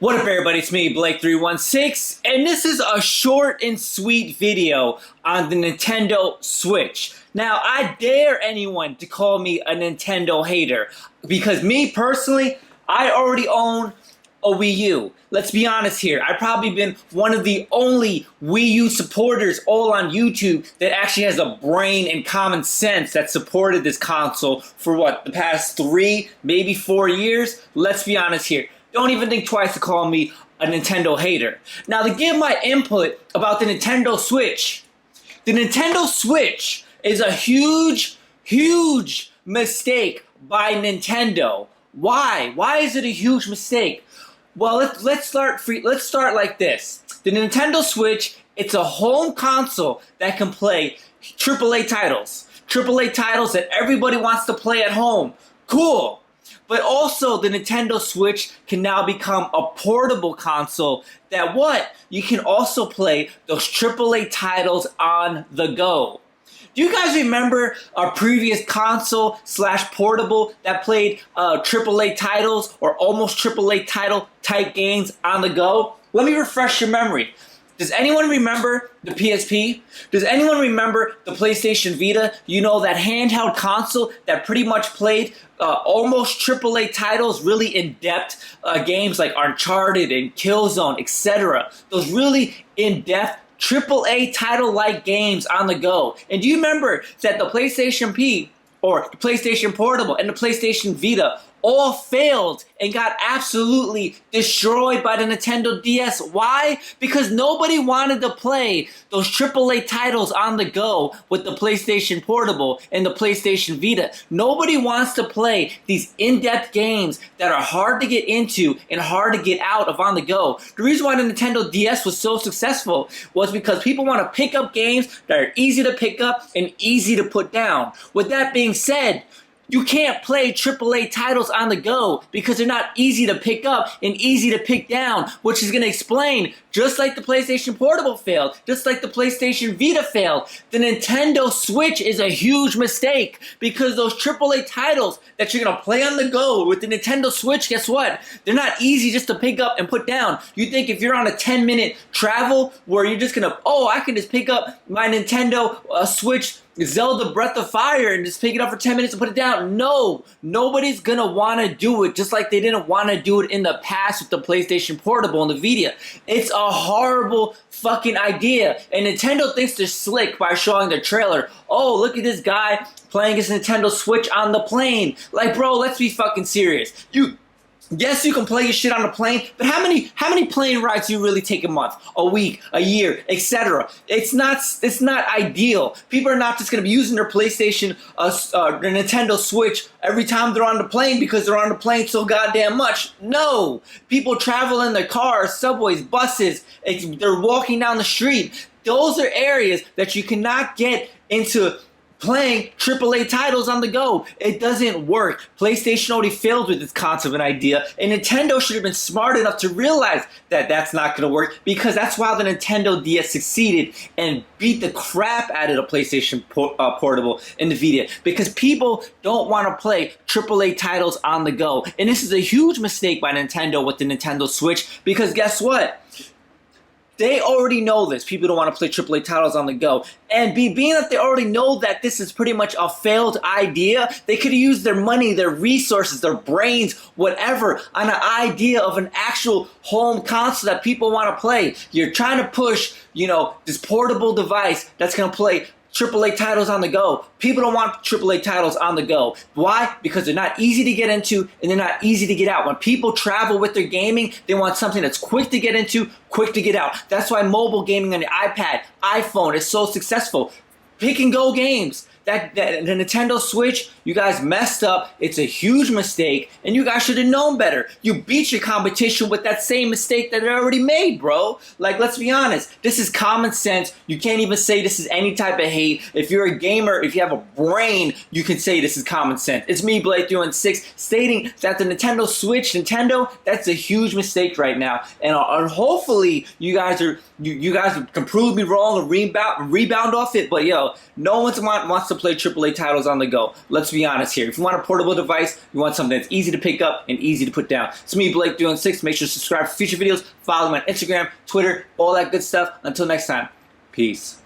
What up everybody, it's me, Blake316, and this is a short and sweet video on the Nintendo Switch. Now, I dare anyone to call me a Nintendo hater, because me personally, I already own a Wii U. Let's be honest here, I've probably been one of the only Wii U supporters all on YouTube that actually has a brain and common sense that supported this console for what, the past 3, maybe 4 years? Let's be honest here. Don't even think twice to call me a Nintendo hater. Now, to give my input about the Nintendo Switch, the Nintendo Switch is a huge mistake by Nintendo. Why? Why is it a huge mistake? Well, let's start like this. The Nintendo Switch, it's a home console that can play AAA titles. AAA titles that everybody wants to play at home. Cool. But also, the Nintendo Switch can now become a portable console that you can also play those AAA titles on the go. Do you guys remember our previous console / portable that played AAA titles or almost AAA title type games on the go? Let me refresh your memory. Does anyone remember the PSP? Does anyone remember the PlayStation Vita? You know, that handheld console that pretty much played almost AAA titles, really in-depth games like Uncharted and Killzone, etc. Those really in-depth AAA title-like games on the go. And do you remember that the PlayStation P, or the PlayStation Portable, and the PlayStation Vita all failed and got absolutely destroyed by the Nintendo DS. Why? Because nobody wanted to play those AAA titles on the go with the PlayStation Portable and the PlayStation Vita. Nobody wants to play these in-depth games that are hard to get into and hard to get out of on the go. The reason why the Nintendo DS was so successful was because people want to pick up games that are easy to pick up and easy to put down. With that being said, you can't play AAA titles on the go because they're not easy to pick up and easy to pick down, which is going to explain, just like the PlayStation Portable failed, just like the PlayStation Vita failed, the Nintendo Switch is a huge mistake because those AAA titles that you're going to play on the go with the Nintendo Switch, guess what? They're not easy just to pick up and put down. You think if you're on a 10-minute travel where you're just going to, I can just pick up my Nintendo Switch Zelda Breath of Fire and just pick it up for 10 minutes and put it down. No, nobody's gonna want to do it, just like they didn't want to do it in the past with the PlayStation Portable and the Vita. It's a horrible fucking idea, and Nintendo thinks they're slick by showing the trailer. Oh, look at this guy playing his Nintendo Switch on the plane. Like, bro, let's be fucking serious. Yes, you can play your shit on a plane, but how many plane rides do you really take a month, a week, a year, etc.? It's not ideal. People are not just going to be using their PlayStation, their Nintendo Switch every time they're on the plane because they're on the plane so goddamn much. No, people travel in their cars, subways, buses. They're walking down the street. Those are areas that you cannot get into playing AAA titles on the go. It doesn't work. PlayStation already failed with this concept and idea, and Nintendo should have been smart enough to realize that that's not going to work, because that's why the Nintendo DS succeeded and beat the crap out of the PlayStation Portable and the Vita, because people don't want to play AAA titles on the go. And this is a huge mistake by Nintendo with the Nintendo Switch, because guess what? They already know this. People don't want to play AAA titles on the go. And being that they already know that this is pretty much a failed idea, they could have used their money, their resources, their brains, whatever, on an idea of an actual home console that people want to play. You're trying to push, this portable device that's going to play AAA titles on the go. People don't want AAA titles on the go. Why? Because they're not easy to get into and they're not easy to get out. When people travel with their gaming, they want something that's quick to get into, quick to get out. That's why mobile gaming on the iPad, iPhone is so successful. Pick and go games. The Nintendo Switch, you guys messed up. It's a huge mistake, and you guys should have known better. You beat your competition with that same mistake that they already made, bro. Like, let's be honest. This is common sense. You can't even say this is any type of hate. If you're a gamer, if you have a brain, you can say this is common sense. It's me, Blake316, stating that the Nintendo Switch, that's a huge mistake right now. And hopefully, you guys can prove me wrong and rebound off it. But no one wants to to play AAA titles on the go. Let's be honest here. If you want a portable device, you want something that's easy to pick up and easy to put down. It's me, Blake doing 6. Make sure to subscribe for future videos. Follow me on Instagram, Twitter, all that good stuff. Until next time, peace.